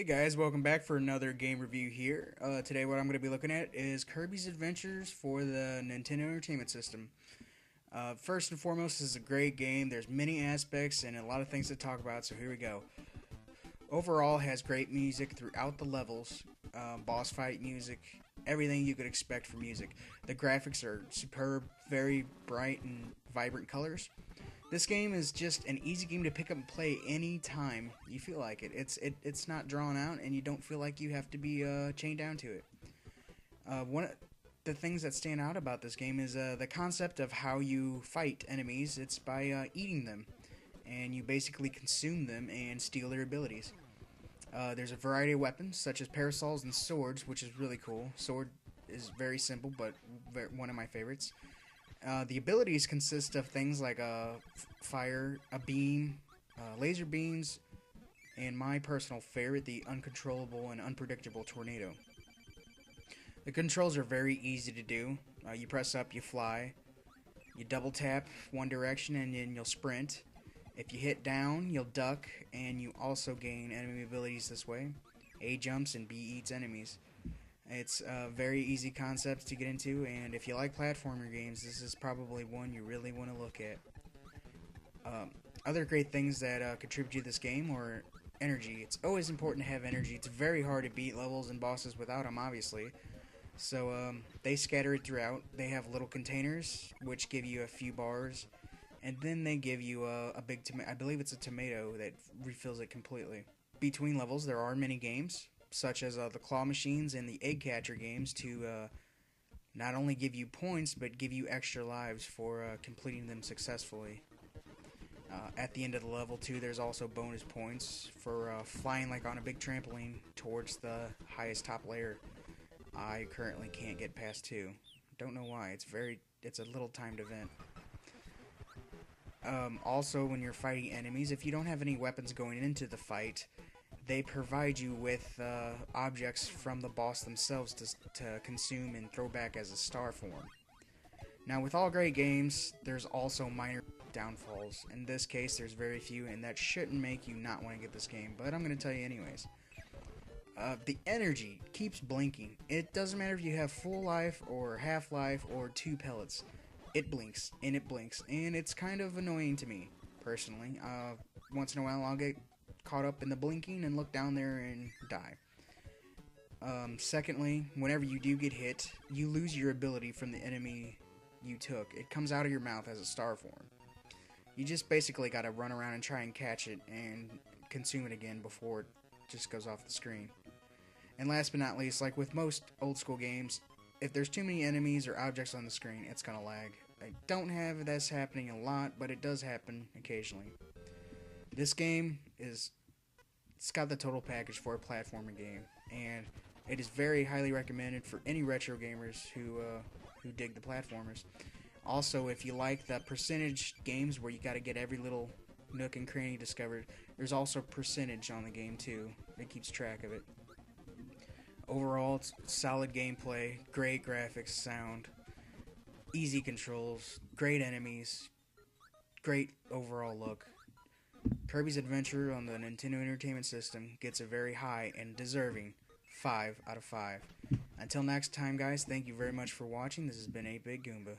Guys, welcome back for another game review here. Today what I'm going to be looking at is Kirby's Adventures for the Nintendo Entertainment System. First and foremost, this is a great game. There's many aspects and a lot of things to talk about, so here we go. Overall, has great music throughout the levels, boss fight music, everything you could expect from music. The graphics are superb, very bright and vibrant colors. This game is just an easy game to pick up and play anytime you feel like it. It's not drawn out, and you don't feel like you have to be chained down to it. One of the things that stand out about this game is the concept of how you fight enemies. It's by eating them, and you basically consume them and steal their abilities. There's a variety of weapons, such as parasols and swords, which is really cool. Sword is very simple, but one of my favorites. The abilities consist of things like fire, a beam, laser beams, and my personal favorite, the uncontrollable and unpredictable tornado. The controls are very easy to do. You press up, you fly. You double tap one direction and then you'll sprint. If you hit down, you'll duck, and you also gain enemy abilities this way. A jumps and B eats enemies. It's a very easy concept to get into, and if you like platformer games, this is probably one you really want to look at. Other great things that contribute to this game are energy. It's always important to have energy. It's very hard to beat levels and bosses without them, obviously. So they scatter it throughout. They have little containers, which give you a few bars, and then they give you a big tomato. I believe it's a tomato that refills it completely. Between levels, there are mini games, such as the claw machines and the egg catcher games, to not only give you points, but give you extra lives for completing them successfully. At the end of the level, too, there's also bonus points for flying like on a big trampoline towards the highest top layer. I currently can't get past 2. Don't know why. It's a little timed event. Also, when you're fighting enemies, if you don't have any weapons going into the fight, they provide you with objects from the boss themselves to consume and throw back as a star form. Now, with all great games, there's also minor downfalls. In this case, there's very few, and that shouldn't make you not want to get this game, but I'm going to tell you anyways. The energy keeps blinking. It doesn't matter if you have full life or half life or 2 pellets. It blinks, and it blinks, and it's kind of annoying to me, personally. Once in a while, I'll get caught up in the blinking and look down there and die. Secondly, whenever you do get hit, you lose your ability from the enemy you took. It comes out of your mouth as a star form. You just basically gotta run around and try and catch it and consume it again before it just goes off the screen. And last but not least, like with most old school games, if there's too many enemies or objects on the screen, it's gonna lag. I don't have this happening a lot, but it does happen occasionally. This game it's got the total package for a platforming game, and it is very highly recommended for any retro gamers who dig the platformers. Also, if you like the percentage games where you got to get every little nook and cranny discovered, there's also percentage on the game too. It keeps track of it. Overall, it's solid gameplay, great graphics, sound, easy controls, great enemies, great overall look. Kirby's Adventure on the Nintendo Entertainment System gets a very high and deserving 5 out of 5. Until next time, guys, thank you very much for watching. This has been 8-Bit Goomba.